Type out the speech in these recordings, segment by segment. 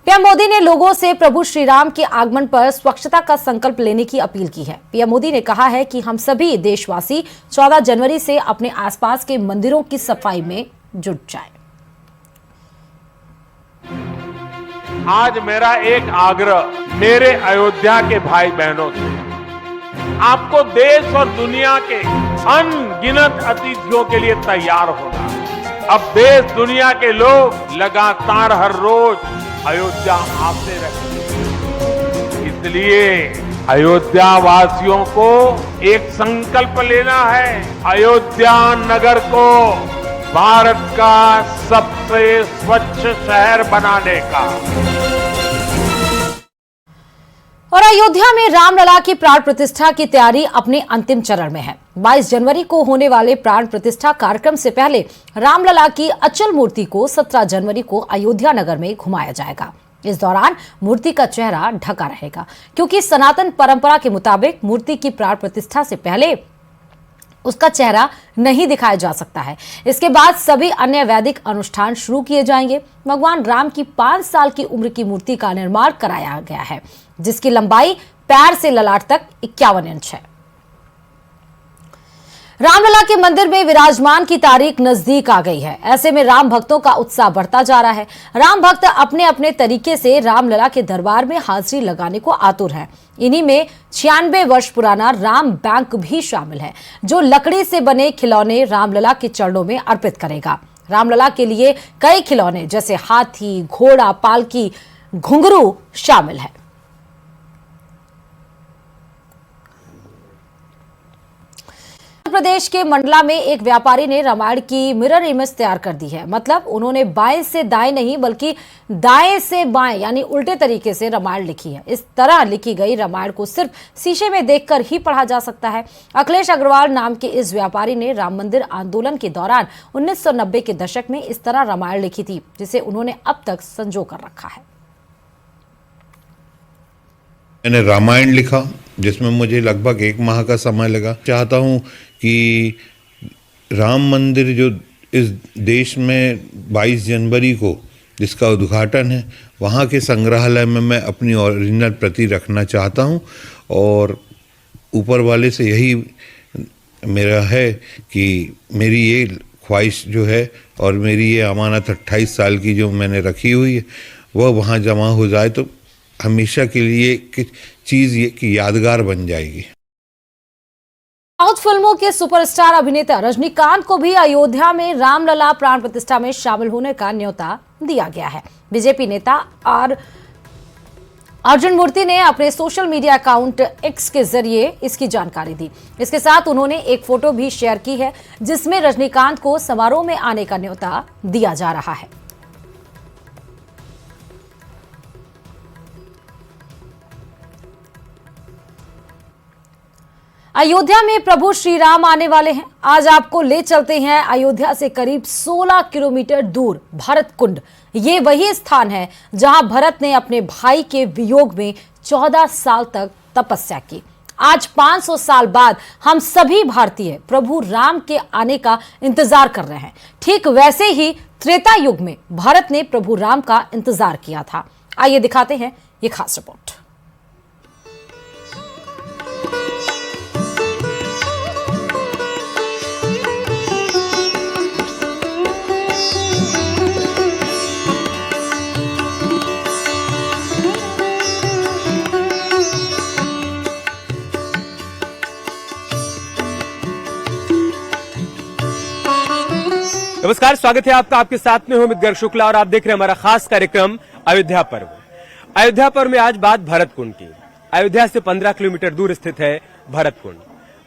PM Modi ने लोगों से प्रभु श्री राम के आगमन पर स्वच्छता का संकल्प लेने की अपील की है। पीएम मोदी ने कहा है कि हम सभी देशवासी 14 जनवरी से अपने आसपास के मंदिरों की सफाई में जुट जाएं। आज मेरा एक आग्रह मेरे अयोध्या के भाई बहनों से, आपको देश और दुनिया के अनगिनत अतिथियों के लिए तैयार होना। अब देश दुनिया के लोग लगातार हर रोज अयोध्या आते रहेंगे, इसलिए अयोध्या वासियों को एक संकल्प लेना है, अयोध्या नगर को भारत का सबसे स्वच्छ शहर बनाने का। और अयोध्या में रामलला की प्राण प्रतिष्ठा की तैयारी अपने अंतिम चरण में है। 22 जनवरी को होने वाले प्राण प्रतिष्ठा कार्यक्रम से पहले रामलला की अचल मूर्ति को 17 जनवरी को अयोध्या नगर में घुमाया जाएगा। इस दौरान मूर्ति का चेहरा ढका रहेगा, क्योंकि सनातन परंपरा के मुताबिक मूर्ति की प्राण प्रतिष्ठा से पहले उसका चेहरा नहीं दिखाया जा सकता है। इसके बाद सभी अन्य वैदिक अनुष्ठान शुरू किए जाएंगे। भगवान राम की 5 साल की उम्र की मूर्ति का निर्माण कराया गया है, जिसकी लंबाई पैर से ललाट तक 51 इंच है। रामलला के मंदिर में विराजमान की तारीख नजदीक आ गई है। ऐसे में राम भक्तों का उत्साह बढ़ता जा रहा है। राम भक्त अपने अपने तरीके से रामलला के दरबार में हाजिरी लगाने को आतुर हैं। इन्हीं में 96 वर्ष पुराना राम बैंक भी शामिल है, जो लकड़ी से बने खिलौने रामलला के चरणों में अर्पित करेगा। रामलला के लिए कई खिलौने जैसे हाथी, घोड़ा, पालकी, घुंघरू शामिल है। प्रदेश के मंडला में एक व्यापारी ने रामायण की मिरर इमेज तैयार कर दी है। मतलब उन्होंने बाएं से दाएं नहीं, बल्कि दाएं से बाएं यानी उल्टे तरीके से रामायण लिखी है। इस तरह लिखी गई रामायण को सिर्फ शीशे में देखकर ही पढ़ा जा सकता है। अखिलेश अग्रवाल नाम के इस व्यापारी ने राम मंदिर आंदोलन के दौरान 1990 के दशक में इस तरह रामायण लिखी थी, जिसे उन्होंने अब तक संजो कर रखा है। मैंने रामायण लिखा, जिसमें मुझे लगभग 1 माह का समय लगा। चाहता हूँ कि राम मंदिर जो इस देश में 22 जनवरी को जिसका उद्घाटन है, वहाँ के संग्रहालय में मैं अपनी ओरिजिनल प्रति रखना चाहता हूँ। और ऊपर वाले से यही मेरा है कि मेरी ये ख्वाहिश जो है और मेरी ये अमानत 28 साल की जो मैंने रखी हुई है, वह वहाँ जमा हो जाए तो हमेशा के लिए चीज़ ये कि यादगार बन जाएगी। साउथ फिल्मों के सुपरस्टार अभिनेता रजनीकांत को भी अयोध्या में रामलला प्राण प्रतिष्ठा में शामिल होने का न्योता दिया गया है। बीजेपी नेता और अर्जुन मूर्ति ने अपने सोशल मीडिया अकाउंट एक्स के जरिए इसकी जानकारी दी। इसके साथ उन्होंने एक फोटो भी शेयर की है, जिसमें रजनीकांत को समारोह में आने का न्योता दिया जा रहा है। अयोध्या में प्रभु श्री राम आने वाले हैं। आज आपको ले चलते हैं अयोध्या से करीब 16 किलोमीटर दूर भरत कुंड। ये वही स्थान है जहां भरत ने अपने भाई के वियोग में 14 साल तक तपस्या की। आज 500 साल बाद हम सभी भारतीय प्रभु राम के आने का इंतजार कर रहे हैं। ठीक वैसे ही त्रेता युग में भरत ने प्रभु राम का इंतजार किया था। आइए दिखाते हैं ये खास रिपोर्ट। नमस्कार, स्वागत है आपका। आपके साथ में हूं अमित गर्ग शुक्ला और आप देख रहे हैं हमारा खास कार्यक्रम अयोध्या पर्व। अयोध्या पर्व में आज बात भरत कुंड की। अयोध्या से 15 किलोमीटर दूर स्थित है भरत कुंड।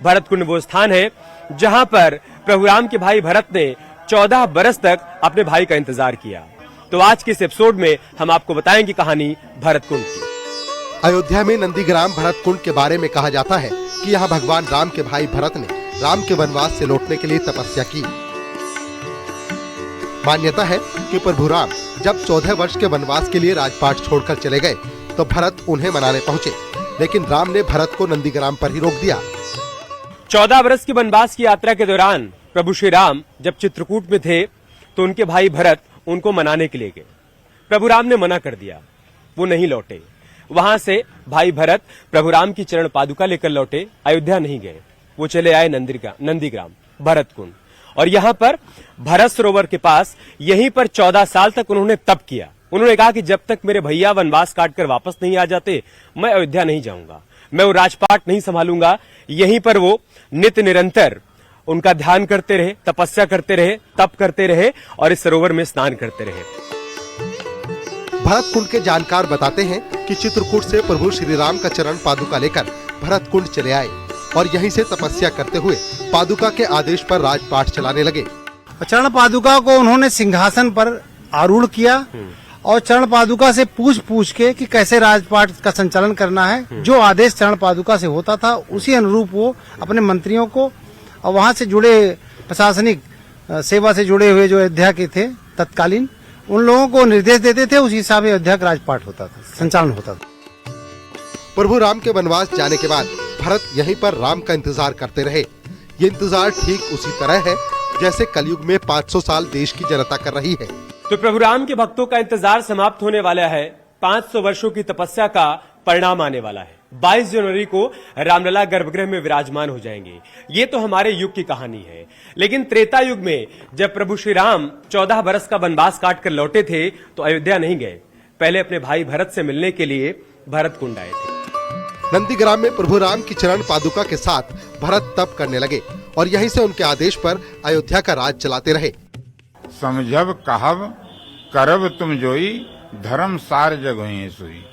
भरत कुंड वो स्थान है जहां पर प्रभु राम के भाई भरत ने 14 बरस तक अपने भाई का इंतजार किया। तो आज के इस एपिसोड में हम आपको बताएंगे कहानी भरत कुंड की। अयोध्या में नंदीग्राम भरत कुंड के बारे में कहा जाता है कि यहाँ भगवान राम के भाई भरत ने राम के वनवास से लौटने के लिए तपस्या की। मान्यता है कि प्रभु राम जब 14 वर्ष के वनवास के लिए राजपाट छोड़कर चले गए तो भरत उन्हें मनाने पहुंचे, लेकिन राम ने भरत को नंदीग्राम पर ही रोक दिया। 14 वर्ष की वनवास की यात्रा के दौरान प्रभु श्री राम जब चित्रकूट में थे तो उनके भाई भरत उनको मनाने के लिए गए। प्रभु राम ने मना कर दिया। वो नहीं लौटे। वहां से भाई भरत प्रभु राम की चरण पादुका लेकर लौटे, अयोध्या नहीं गए। वो चले आए नंदीग्राम भरत कुंड, और यहां पर भरत सरोवर के पास यहीं पर 14 साल तक उन्होंने तप किया। उन्होंने कहा कि जब तक मेरे भैया वनवास काटकर वापस नहीं आ जाते, मैं अयोध्या नहीं जाऊंगा, मैं वो राजपाट नहीं संभालूंगा। यहीं पर वो नित्य निरंतर उनका ध्यान करते रहे, तपस्या करते रहे, तप करते रहे और इस सरोवर में स्नान करते रहे। भरत कुंड के जानकार बताते हैं कि चित्रकूट से प्रभु श्री राम का चरण पादुका लेकर भरत कुंड चले आए और यहीं से तपस्या करते हुए पादुका के आदेश पर राजपाट चलाने लगे। चरण पादुका को उन्होंने सिंहासन पर आरूढ़ किया और चरण पादुका से पूछ के कि कैसे राजपाट का संचालन करना है। जो आदेश चरण पादुका से होता था उसी अनुरूप वो अपने मंत्रियों को और वहां से जुड़े प्रशासनिक सेवा से जुड़े हुए जो अयोध्या के थे तत्कालीन, उन लोगों को निर्देश देते थे। उसी हिसाब से अयोध्या का राजपाट होता था, संचालन होता था। प्रभु राम के वनवास जाने के बाद भरत यहीं पर राम का इंतजार करते रहे। ये इंतजार ठीक उसी तरह है जैसे कलयुग में 500 साल देश की जनता कर रही है। तो प्रभु राम के भक्तों का इंतजार समाप्त होने वाला है। 500 वर्षों की तपस्या का परिणाम आने वाला है। 22 जनवरी को रामलला गर्भगृह में विराजमान हो जाएंगे। ये तो हमारे युग की कहानी है, लेकिन त्रेता युग में जब प्रभु श्री राम 14 बरस का वनवास काटकर लौटे थे तो अयोध्या नहीं गए। पहले अपने भाई भरत से मिलने के लिए भरत कुंड आए थे। नंदीग्राम में प्रभु राम की चरण पादुका के साथ भरत तप करने लगे और यहीं से उनके आदेश पर अयोध्या का राज चलाते रहे। समझब कहब करब तुम जोई, धर्म सार जग होई सोई।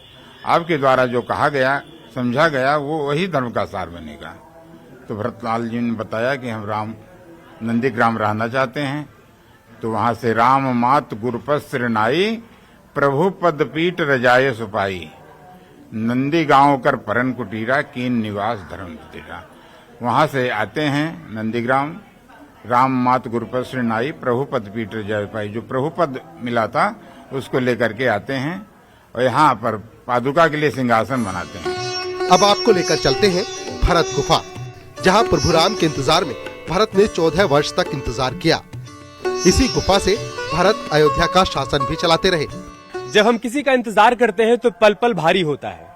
आपके द्वारा जो कहा गया, समझा गया, वो वही धर्म का सार बनेगा। तो भरतलाल जी ने बताया कि हम राम नंदीग्राम रहना चाहते हैं। तो वहां से राम मात गुरुपत सिरनाई, प्रभु पद पीठ रजाए सुपाई। नंदी गांव कर परन कुटीरा, कीन निवास धर्म तेरा। वहां से आते हैं नंदीग्राम, राम मात गुरुपद सिरनाई, प्रभु पद पीठ रजाए सुपाई। जो प्रभु पद मिला था उसको लेकर के आते हैं और यहाँ पर पादुका के लिए सिंहासन बनाते हैं। अब आपको लेकर चलते हैं भरत गुफा, जहाँ प्रभु राम के इंतजार में भरत ने 14 वर्ष तक इंतजार किया। इसी गुफा से भरत अयोध्या का शासन भी चलाते रहे। जब हम किसी का इंतजार करते हैं तो पल पल भारी होता है,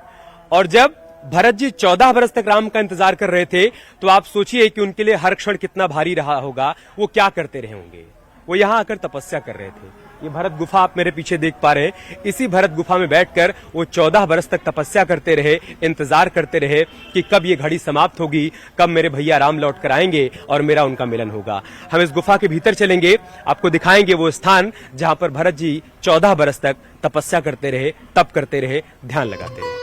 और जब भरत जी 14 बरस तक राम का इंतजार कर रहे थे तो आप सोचिए कि उनके लिए हर क्षण कितना भारी रहा होगा। वो क्या करते रहे होंगे। वो यहाँ आकर तपस्या कर रहे थे। ये भरत गुफा आप मेरे पीछे देख पा रहे हैं। इसी भरत गुफा में बैठकर वो 14 बरस तक तपस्या करते रहे, इंतजार करते रहे कि कब ये घड़ी समाप्त होगी, कब मेरे भैया राम लौट कर आएंगे और मेरा उनका मिलन होगा। हम इस गुफा के भीतर चलेंगे, आपको दिखाएंगे वो स्थान जहां पर भरत जी 14 बरस तक तपस्या करते रहे, तप करते रहे, ध्यान लगाते रहे।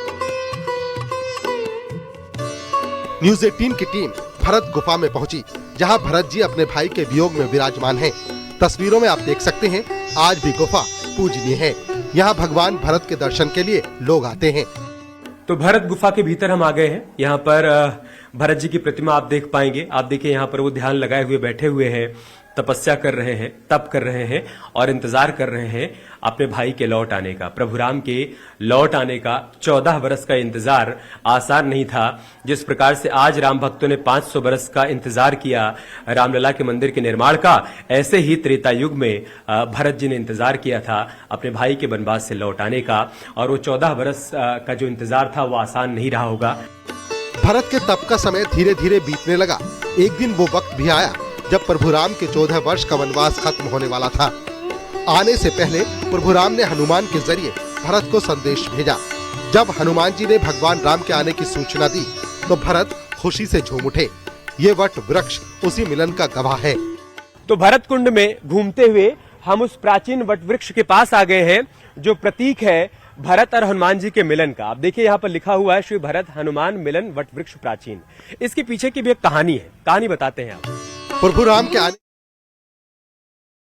न्यूज़ 18 की टीम भरत गुफा में पहुंची, जहां भरत जी अपने भाई के वियोग में विराजमान हैं। तस्वीरों में आप देख सकते हैं आज भी गुफा पूजनीय है। यहाँ भगवान भरत के दर्शन के लिए लोग आते हैं। तो भरत गुफा के भीतर हम आ गए हैं। यहाँ पर भरत जी की प्रतिमा आप देख पाएंगे। आप देखिए यहाँ पर वो ध्यान लगाए हुए बैठे हुए हैं, तपस्या कर रहे हैं, तप कर रहे हैं और इंतजार कर रहे हैं अपने भाई के लौट आने का, प्रभु राम के लौट आने का। 14 बरस का इंतजार आसान नहीं था। जिस प्रकार से आज राम भक्तों ने 500 बरस का इंतजार किया रामलला के मंदिर के निर्माण का, ऐसे ही त्रेता युग में भरत जी ने इंतजार किया था अपने भाई के वनवास से लौट आने का। और वो 14 बरस का जो इंतजार था वो आसान नहीं रहा होगा। भरत के तप का समय धीरे धीरे बीतने लगा। एक दिन वो वक्त भी आया जब प्रभु राम के 14 वर्ष का वनवास खत्म होने वाला था। आने से पहले प्रभु राम ने हनुमान के जरिए भरत को संदेश भेजा। जब हनुमान जी ने भगवान राम के आने की सूचना दी तो भरत खुशी से झूम उठे। ये वट वृक्ष उसी मिलन का गवाह है। तो भरत कुंड में घूमते हुए हम उस प्राचीन वट वृक्ष के पास आ गए हैं जो प्रतीक है भरत और हनुमान जी के मिलन का। आप देखिए यहाँ पर लिखा हुआ है श्री भरत हनुमान मिलन वट वृक्ष प्राचीन। इसके पीछे की भी एक कहानी है, कहानी बताते हैं आप। प्रभु राम के आने